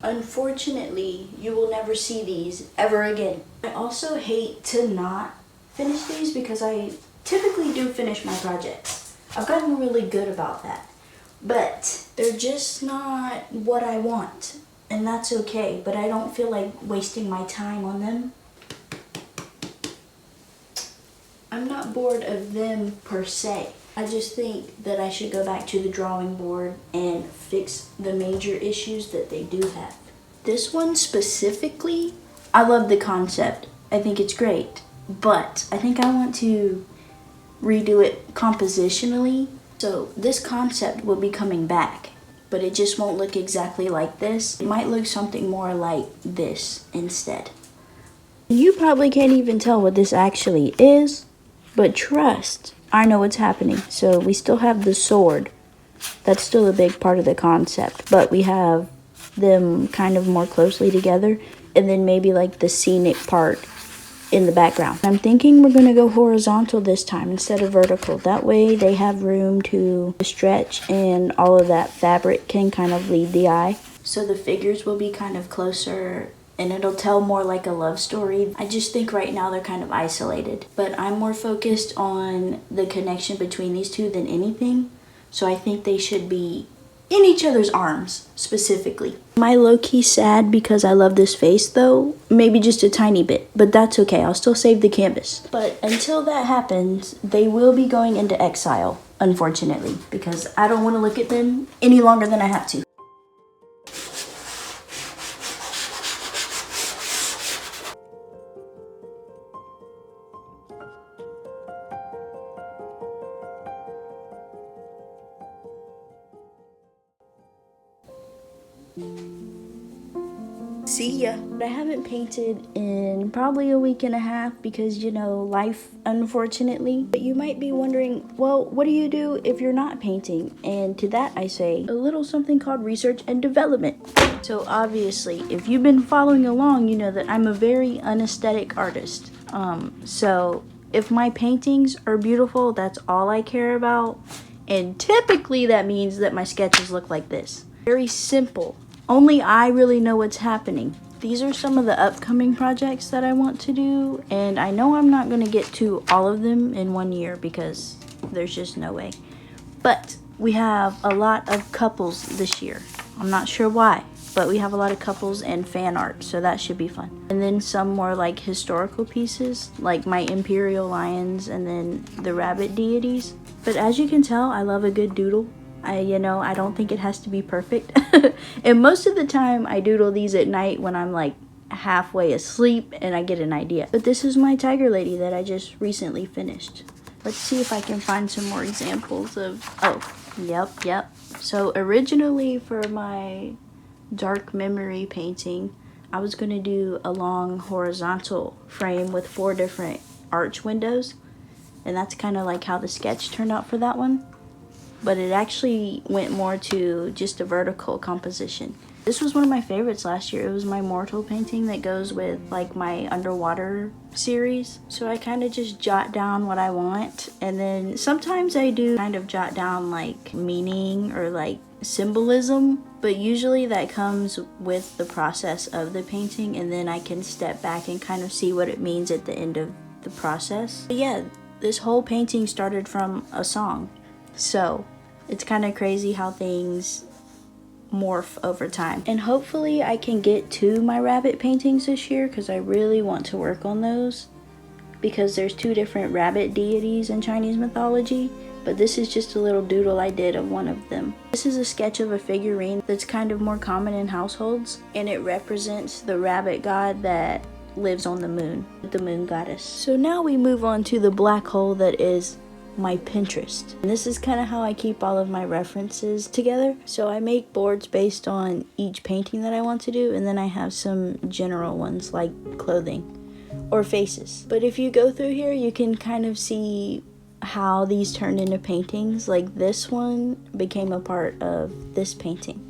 Unfortunately, you will never see these ever again. I also hate to not finish these because I typically do finish my projects. I've gotten really good about that. But they're just not what I want. And that's okay, but I don't feel like wasting my time on them. I'm not bored of them per se. I just think that I should go back to the drawing board and fix the major issues that they do have. This one specifically, I love the concept. I think it's great, but I think I want to redo it compositionally. So this concept will be coming back, but it just won't look exactly like this. It might look something more like this instead. You probably can't even tell what this actually is, but trust, I know what's happening. So we still have the sword. That's still a big part of the concept, but we have them kind of more closely together, and then maybe like the scenic part in the background. I'm thinking we're gonna go horizontal this time instead of vertical. That way they have room to stretch and all of that fabric can kind of lead the eye. So the figures will be kind of closer and it'll tell more like a love story. I just think right now they're kind of isolated, but I'm more focused on the connection between these two than anything. So I think they should be in each other's arms, specifically. Am I low-key sad because I love this face though? Maybe just a tiny bit, but that's okay. I'll still save the canvas. But until that happens, they will be going into exile, unfortunately, because I don't want to look at them any longer than I have to. See ya. I haven't painted in probably a week and a half because, you know, life, unfortunately. But you might be wondering, well, what do you do if you're not painting? And to that I say, a little something called research and development. So obviously, if you've been following along, you know that I'm a very unaesthetic artist. So if my paintings are beautiful, that's all I care about. And typically that means that my sketches look like this. Very simple. Only I really know what's happening. These are some of the upcoming projects that I want to do, and I know I'm not going to get to all of them in 1 year because there's just no way. But we have a lot of couples this year. I'm not sure why, but we have a lot of couples and fan art, so that should be fun. And then some more like historical pieces, like my imperial lions and then the rabbit deities. But as you can tell, I love a good doodle. I don't think it has to be perfect. And most of the time I doodle these at night when I'm like halfway asleep and I get an idea. But this is my tiger lady that I just recently finished. Let's see if I can find some more examples of, yep. So originally for my dark memory painting, I was going to do a long horizontal frame with 4 different arch windows. And that's kind of like how the sketch turned out for that one. But it actually went more to just a vertical composition. This was one of my favorites last year. It was my mortal painting that goes with like my underwater series. So I kind of just jot down what I want, and then sometimes I do kind of jot down like meaning or like symbolism, but usually that comes with the process of the painting, and then I can step back and kind of see what it means at the end of the process. But yeah, this whole painting started from a song. So it's kind of crazy how things morph over time. And hopefully I can get to my rabbit paintings this year because I really want to work on those, because there's 2 different rabbit deities in Chinese mythology, but this is just a little doodle I did of one of them. This is a sketch of a figurine that's kind of more common in households, and it represents the rabbit god that lives on the moon, the moon goddess. So now we move on to the black hole that is my Pinterest. And this is kind of how I keep all of my references together. So I make boards based on each painting that I want to do, and then I have some general ones like clothing or faces. But if you go through here, you can kind of see how these turned into paintings. Like this one became a part of this painting.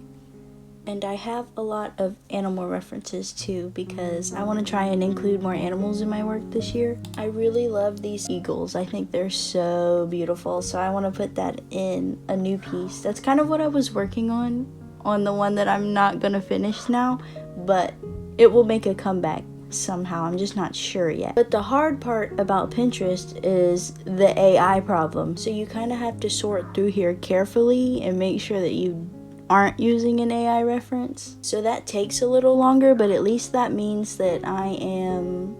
And I have a lot of animal references too, because I want to try and include more animals in my work this year. I really love these eagles. I think they're so beautiful, so I want to put that in a new piece. That's kind of what I was working on on the one that I'm not gonna finish now, but it will make a comeback somehow. I'm just not sure yet. But the hard part about Pinterest is the AI problem. So you kind of have to sort through here carefully and make sure that you aren't using an AI reference. So that takes a little longer, but at least that means that I am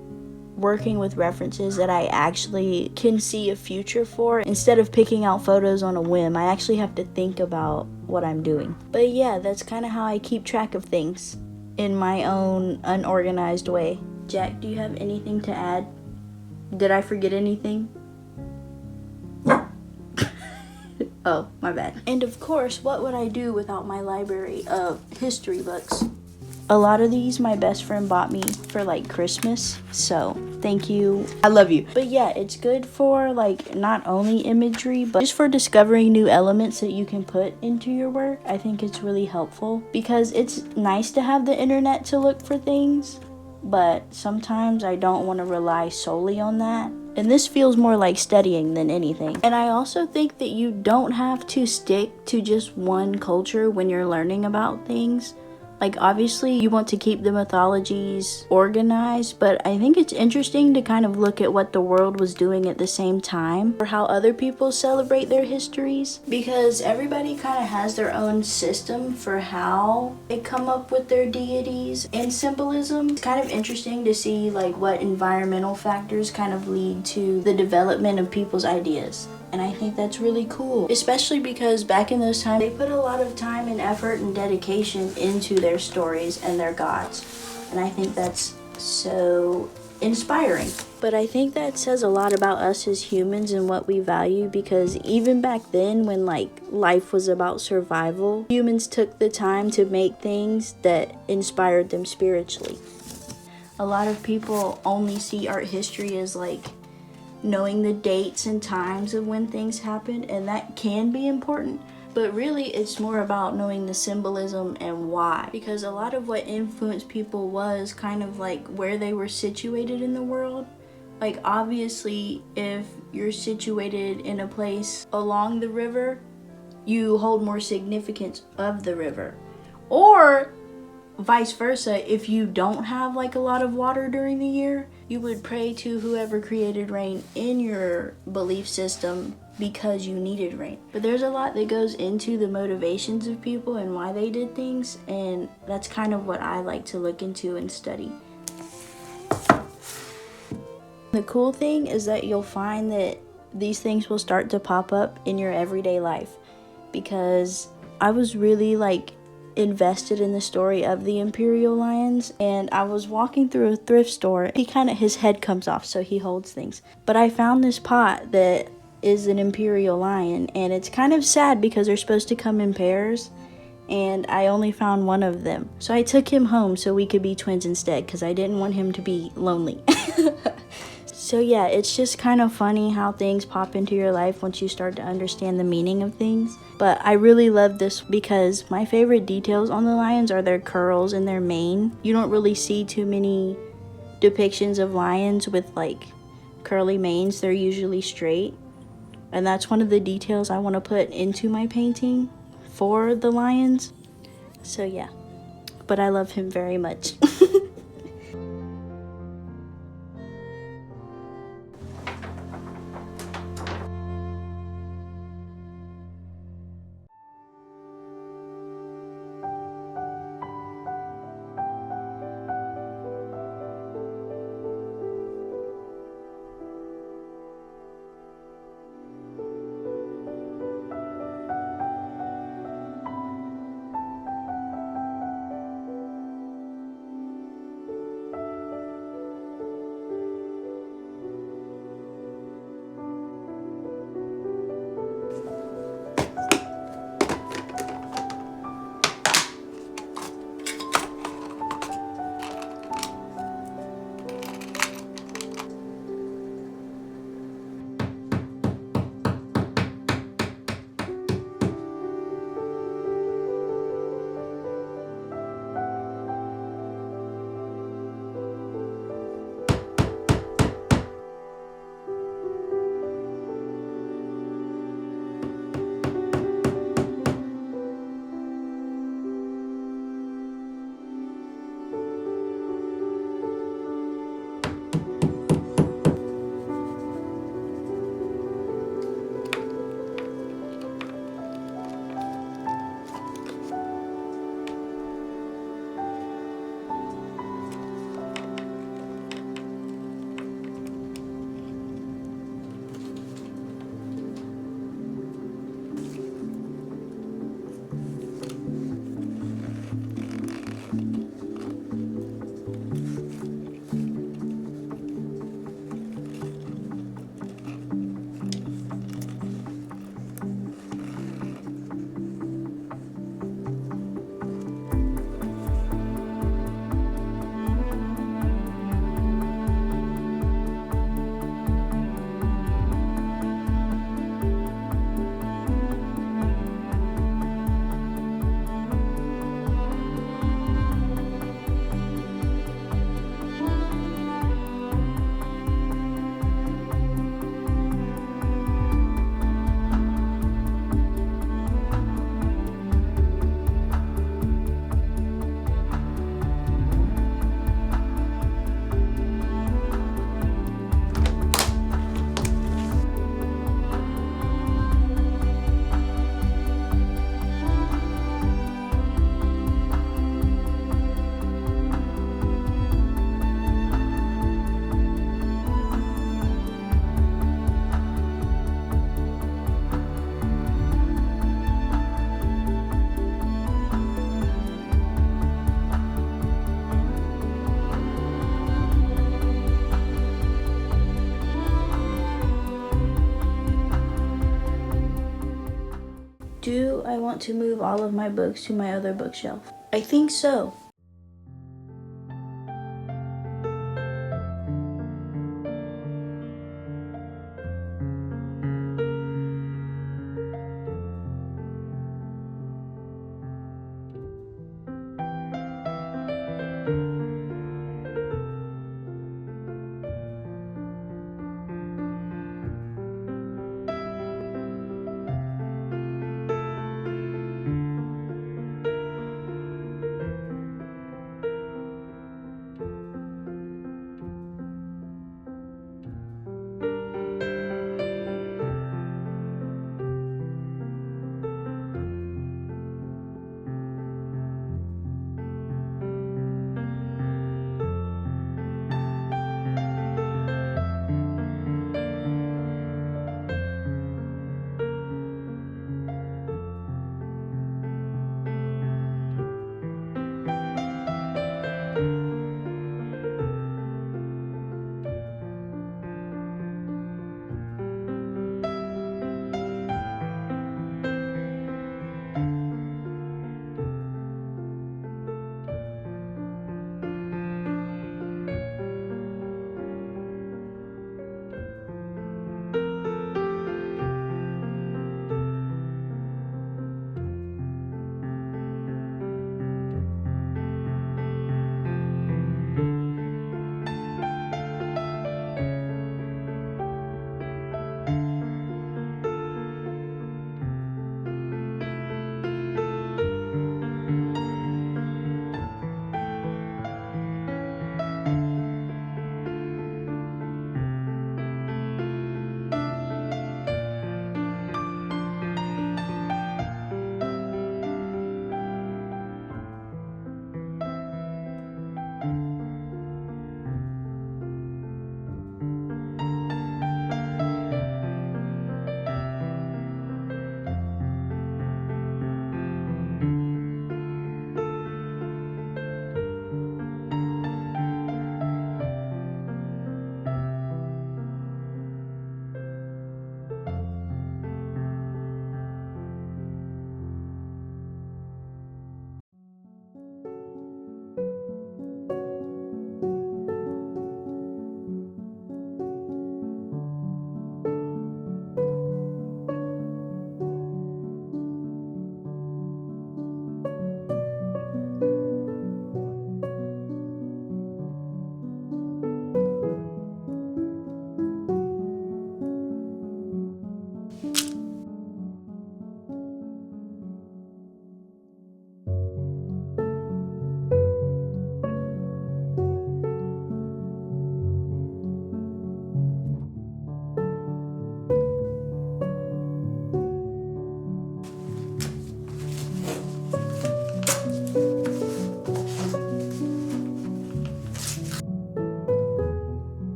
working with references that I actually can see a future for. Instead of picking out photos on a whim, I actually have to think about what I'm doing. But yeah, that's kind of how I keep track of things in my own unorganized way. Jack, do you have anything to add? Did I forget anything? Oh, my bad. And of course, what would I do without my library of history books? A lot of these my best friend bought me for like Christmas, so thank you. I love you. But yeah, it's good for like not only imagery, but just for discovering new elements that you can put into your work. I think it's really helpful because it's nice to have the internet to look for things, but sometimes I don't want to rely solely on that. And this feels more like studying than anything. And I also think that you don't have to stick to just one culture when you're learning about things. Like, obviously, you want to keep the mythologies organized, but I think it's interesting to kind of look at what the world was doing at the same time, or how other people celebrate their histories, because everybody kind of has their own system for how they come up with their deities and symbolism. It's kind of interesting to see like what environmental factors kind of lead to the development of people's ideas. And I think that's really cool, especially because back in those times, they put a lot of time and effort and dedication into their stories and their gods. And I think that's so inspiring. But I think that says a lot about us as humans and what we value, because even back then when like life was about survival, humans took the time to make things that inspired them spiritually. A lot of people only see art history as like knowing the dates and times of when things happened, and that can be important, but really it's more about knowing the symbolism and why, because a lot of what influenced people was kind of like where they were situated in the world. Like, obviously, if you're situated in a place along the river, you hold more significance of the river, or vice versa. If you don't have like a lot of water during the year, you would pray to whoever created rain in your belief system because you needed rain. But there's a lot that goes into the motivations of people and why they did things, and that's kind of what I like to look into and study. The cool thing is that you'll find that these things will start to pop up in your everyday life, because I was really like invested in the story of the imperial lions, and I was walking through a thrift store. His head comes off, so he holds things, but I found this pot that is an imperial lion, and it's kind of sad because they're supposed to come in pairs, and I only found one of them, so I took him home so we could be twins instead, because I didn't want him to be lonely. So yeah, it's just kind of funny how things pop into your life once you start to understand the meaning of things. But I really love this because my favorite details on the lions are their curls and their mane. You don't really see too many depictions of lions with like curly manes. They're usually straight. And that's one of the details I want to put into my painting for the lions. So yeah, but I love him very much. I want to move all of my books to my other bookshelf. I think so.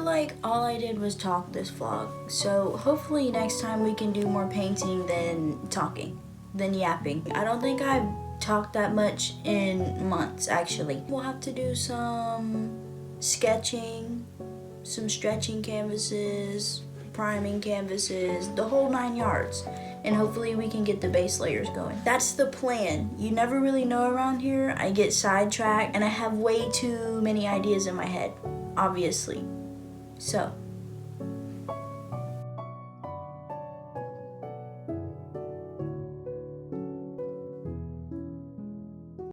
Like all I did was talk this vlog, so hopefully next time we can do more painting than yapping. I don't think I've talked that much in months actually. We'll have to do some sketching, some stretching canvases, priming canvases, the whole 9 yards, and hopefully we can get the base layers going. That's the plan. You never really know around here. I get sidetracked and I have way too many ideas in my head, obviously. So